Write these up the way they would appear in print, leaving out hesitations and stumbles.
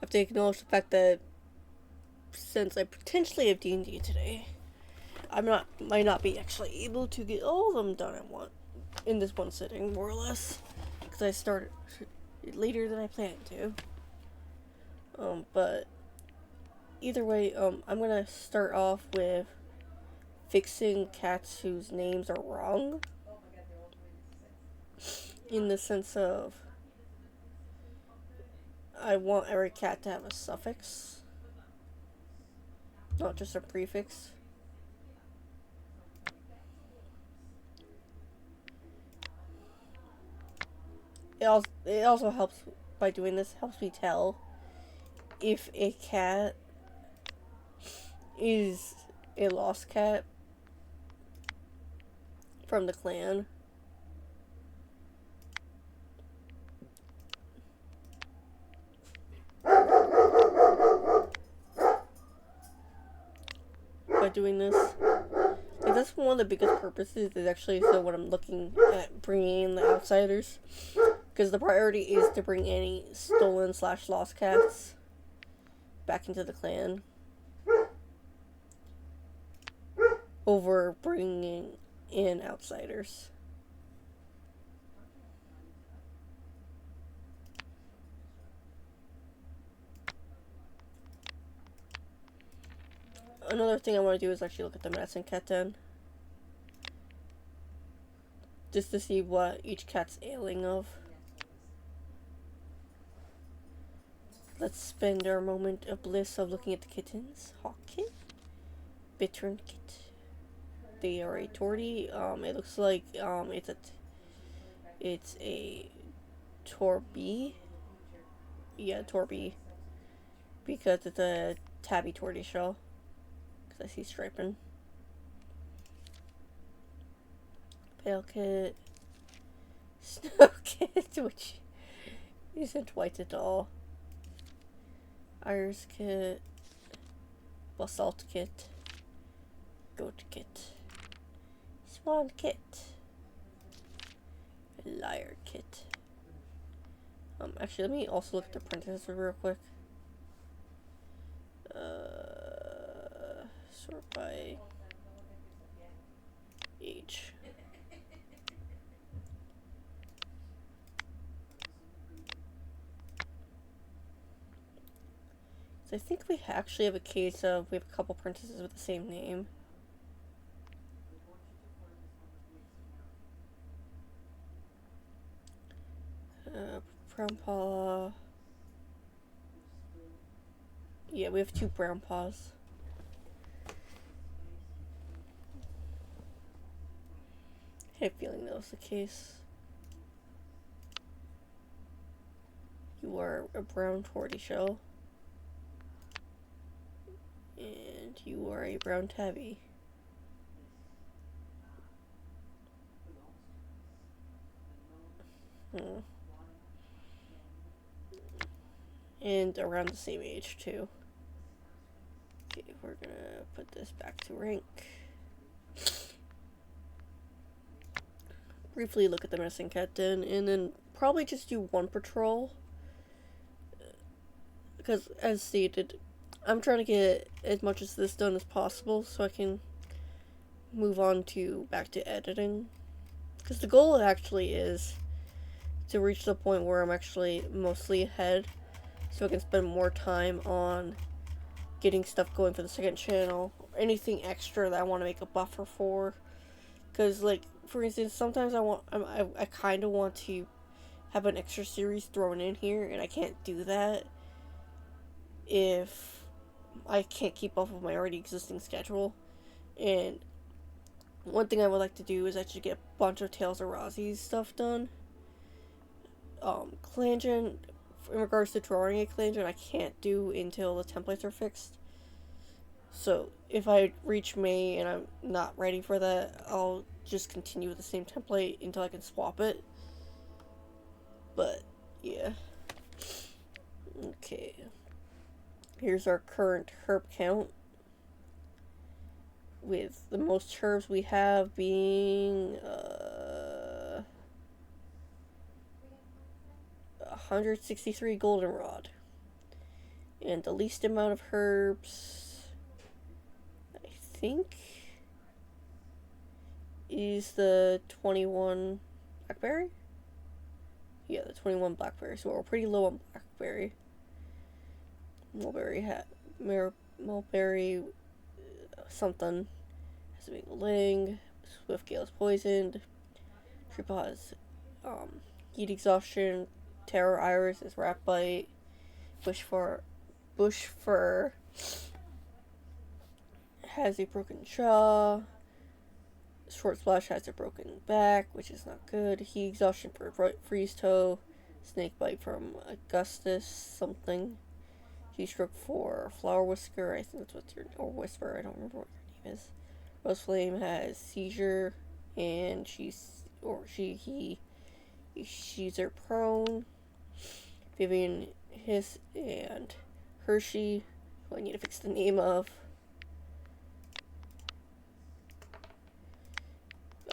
have to acknowledge the fact that since I potentially have D&D today, might not be actually able to get all of them done at once in this one sitting, more or less, because I started later than I planned to. But either way, I'm gonna start off with fixing cats whose names are wrong, in the sense of I want every cat to have a suffix, not just a prefix. It also helps, by doing this, helps me tell if a cat is a lost cat from the clan. By doing this, like, that's one of the biggest purposes, is actually so when I'm looking at bringing in the outsiders, because the priority is to bring any stolen/lost cats back into the clan over bringing in outsiders. Another thing I want to do is actually look at the medicine cat den, just to see what each cat's ailing of. Let's spend our moment of bliss of looking at the kittens. Hawk kit, bittern kit. They are a tortie. It looks like it's a torby. Yeah, torby, because it's a tabby tortie shell. Because I see striping. Pale kit, snow kit, which isn't white at all. Iris kit, basalt kit, goat kit, swan kit, liar kit. Actually, let me also look at the apprentices real quick. Sort by age. So I think we actually have a case of, we have a couple apprentices with the same name. Brown paw. Yeah, we have 2 brown paws. I had a feeling that was the case. You are a brown tortie shell. And you are a brown tabby. And around the same age, too. Okay, we're gonna put this back to rank. Briefly look at the medicine cat den, and then probably just do 1 patrol. Because, as stated, I'm trying to get as much of this done as possible so I can move on to back to editing. Because the goal actually is to reach the point where I'm actually mostly ahead, so I can spend more time on getting stuff going for the second channel, or anything extra that I want to make a buffer for. Because, like, for instance, sometimes I kind of want to have an extra series thrown in here, and I can't do that if I can't keep up with my already existing schedule. And one thing I would like to do is actually get a bunch of Tales of Razi's stuff done. Clangen, in regards to drawing a Clangen, I can't do until the templates are fixed. So if I reach May and I'm not ready for that, I'll just continue with the same template until I can swap it. But yeah. Okay. Here's our current herb count, with the most herbs we have being 163 goldenrod. And the least amount of herbs, I think, is the 21 blackberry? Yeah, the 21 blackberry. So we're pretty low on blackberry. Mulberry something has to be Ling. Swiftgale is poisoned. Treepaw is heat exhaustion. Terror Iris is rat bite. Bush fur has a broken jaw. Short Splash has a broken back, which is not good. Heat exhaustion for freeze toe. Snake bite from Augustus something. Heat stroke for Flower Whisker, I think that's what's your, or Whisper, I don't remember what your name is. Rose Flame has seizure, and she's her prone. Vivian Hiss and Hershey, who I need to fix the name of,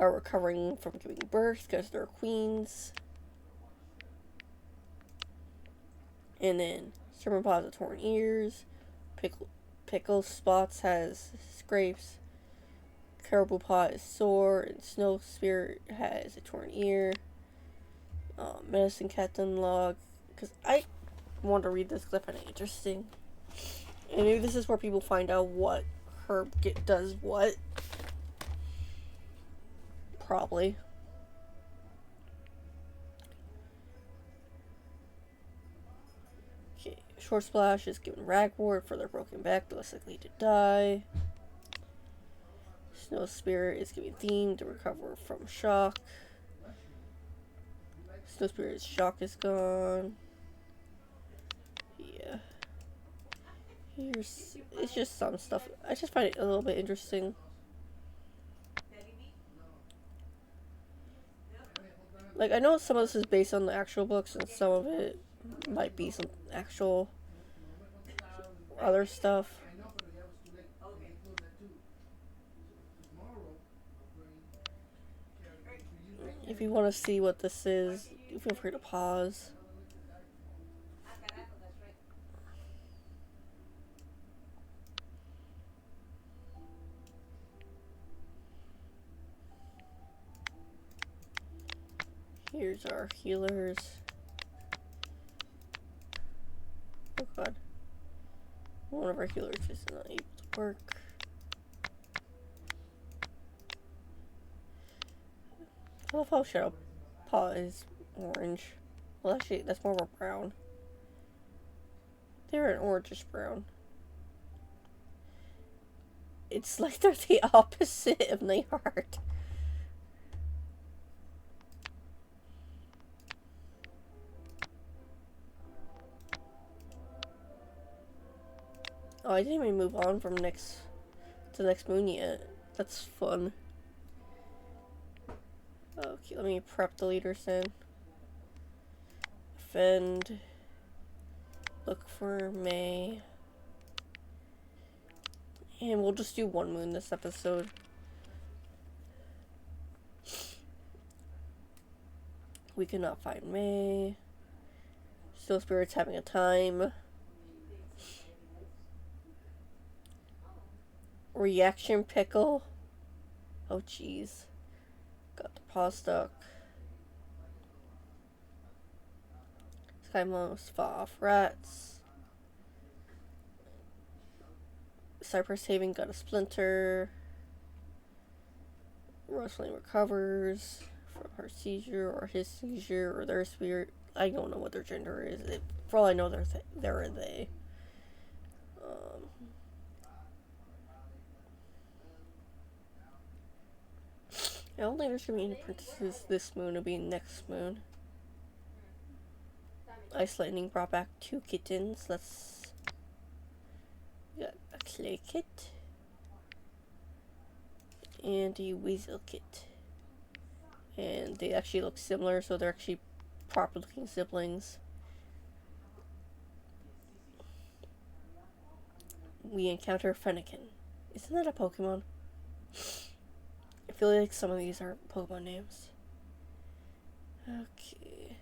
are recovering from giving birth because they're queens. And then Serpentpaw has torn ears. Pickle Spots has scrapes. Caribou Paw is sore. And Snow Spirit has a torn ear. Medicine Cat Log. Because I want to read this because I find it interesting. And maybe this is where people find out what herb does what. Probably. Okay, Short Splash is given Ragwort for their broken back, they're less likely to die. Snow Spirit is given Theme to recover from shock. Snow Spirit's shock is gone. Yeah. It's just some stuff. I just find it a little bit interesting. Like, I know some of this is based on the actual books, and some of it might be some actual other stuff. If you want to see what this is, feel free to pause. Here's our healers. Oh god. One of our healers is not able to work. I love how Shadow Paw is orange. Well, actually, that's more of a brown. They're an orangish brown. It's like they're the opposite of Nightheart. Oh, I didn't even move on from to the next moon yet. That's fun. Okay, let me prep the leaders then. Defend. Look for May. And we'll just do one moon this episode. We cannot find May. Snow Spirit's having a time. Reaction Pickle. Oh jeez. Got the paw stuck. Skymouse fought off rats. Cypress Haven got a splinter. Rosalind recovers from her seizure or his seizure or their spirit. I don't know what their gender is. For all I know, they're a they. I don't think there's going to be any apprentices this moon. It'll be next moon. Ice Lightning brought back 2 kittens. We got a clay kit. And a weasel kit. And they actually look similar, so they're actually proper looking siblings. We encounter Fennekin. Isn't that a Pokemon? I feel like some of these are Pokemon names. Okay.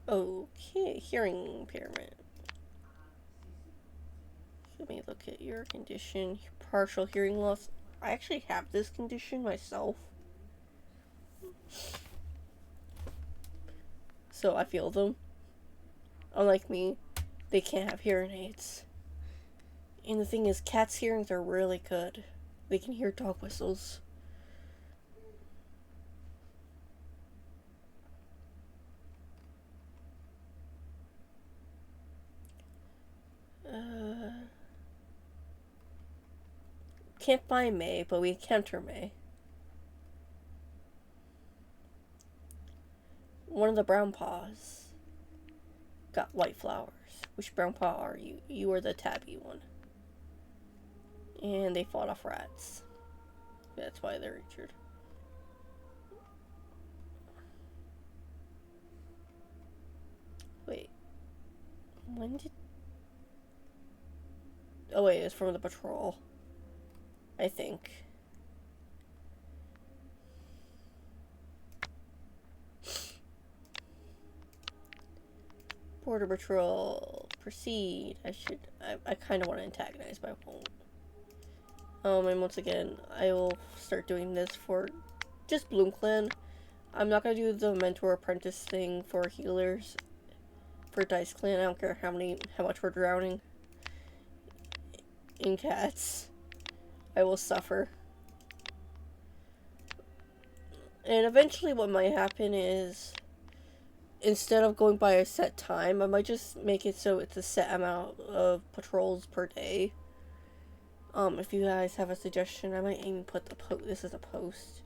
Okay, hearing impairment. Let me look at your condition. Partial hearing loss. I actually have this condition myself. So I feel them. Unlike me, they can't have hearing aids. And the thing is, cats' hearings are really good. They can hear dog whistles. Can't find May, but we encounter May. One of the brown paws got white flowers. Which brown paw are you? You are the tabby one. And they fought off rats. That's why they're injured. Wait. When did... Oh wait, it's from the patrol. I think. Border Patrol, proceed. I kind of want to antagonize, but I won't. And once again, I will start doing this for just BloomClan. I'm not going to do the Mentor Apprentice thing for healers. For Dice Clan, I don't care how much we're drowning in cats. I will suffer. And eventually what might happen is, instead of going by a set time, I might just make it so it's a set amount of patrols per day. If you guys have a suggestion, I might even put this as a post.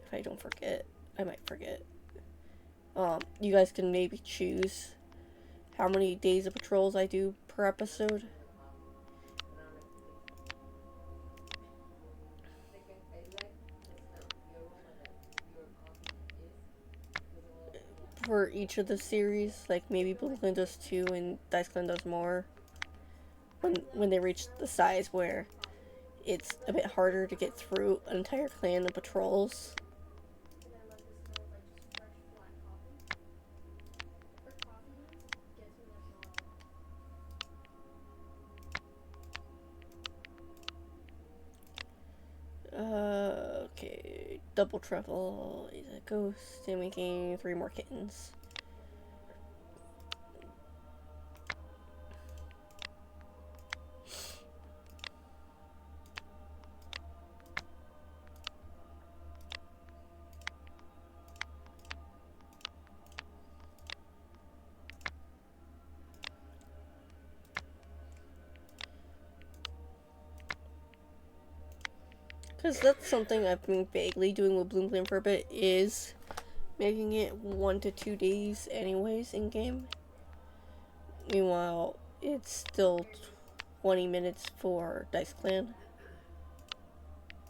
If I don't forget. I might forget. You guys can maybe choose how many days of patrols I do per episode. For each of the series, like maybe BloomClan does 2 and Dice Clan does more. When they reach the size where it's a bit harder to get through an entire clan of patrols. Okay. Double travel is a ghost, and we gain 3 more kittens. Because that's something I've been vaguely doing with BloomClan for a bit, is making it 1 to 2 days anyways in game. Meanwhile, it's still 20 minutes for Dice Clan.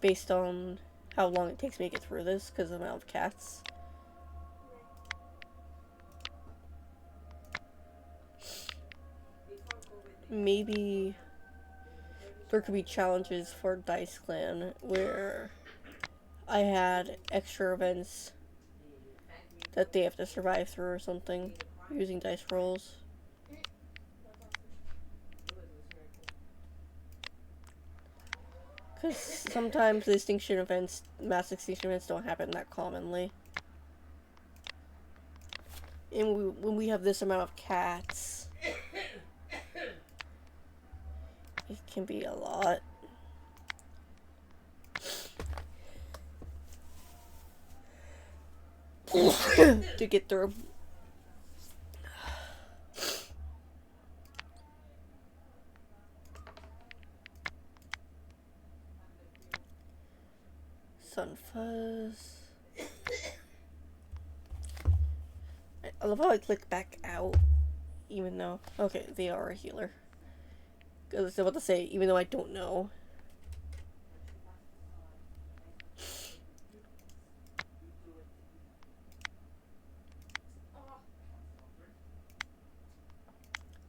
Based on how long it takes me to get through this, because I'm out of cats. Maybe there could be challenges for Dice Clan where I had extra events that they have to survive through or something using dice rolls. Because sometimes the extinction events, mass extinction events, don't happen that commonly. And when we have this amount of cats, it can be a lot. To get through. Sunfuzz. I love how I click back out, even though, okay, they are a healer. Because I was about to say, even though I don't know.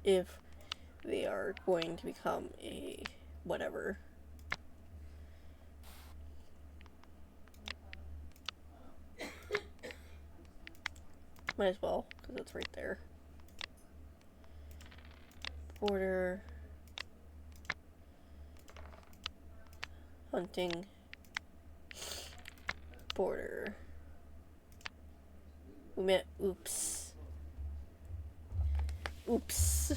if they are going to become a whatever. Might as well, because it's right there. Border. Hunting. Border. We met. Oops. Oops.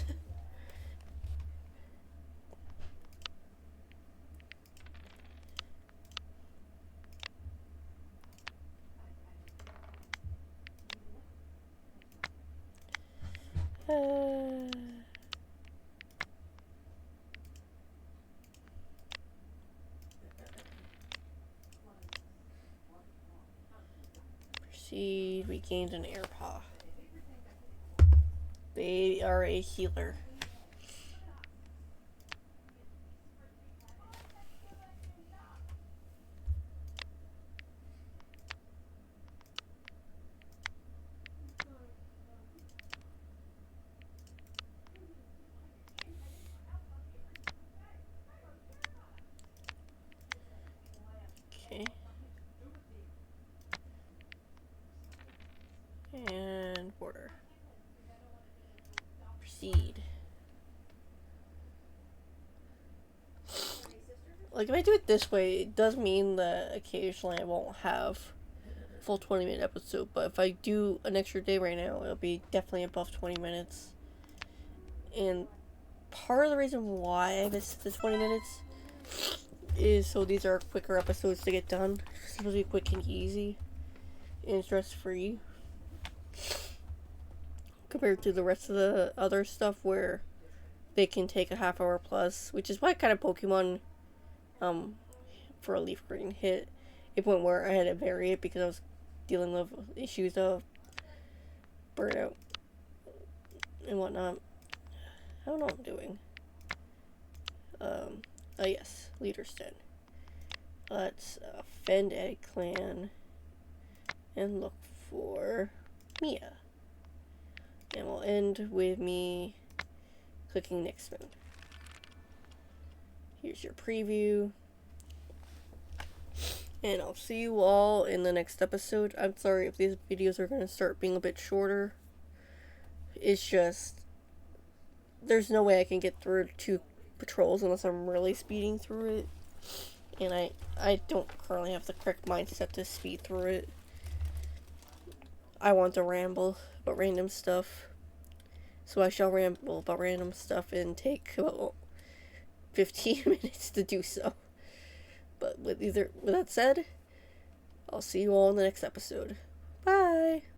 Proceed. We gained an air paw. They are a healer. Okay. And border. Proceed. Like, if I do it this way, it does mean that occasionally I won't have a full 20-minute episode, but if I do an extra day right now, it'll be definitely above 20 minutes. And part of the reason why I missed the 20 minutes is so these are quicker episodes to get done. It's supposed to be quick and easy and stress-free compared to the rest of the other stuff where they can take a half hour plus, which is why kind of Pokemon for a leaf green hit a point where I had to vary it because I was dealing with issues of burnout and whatnot. I don't know what I'm doing. Oh yes, Leader's Den. Let's offend a clan and look for Mia. And we'll end with me clicking Nixman. Here's your preview. And I'll see you all in the next episode. I'm sorry if these videos are going to start being a bit shorter. It's just, there's no way I can get through 2 patrols unless I'm really speeding through it. And I don't currently have the correct mindset to speed through it. I want to ramble about random stuff. So I shall ramble about random stuff and take about 15 minutes to do so. But with that said, I'll see you all in the next episode. Bye!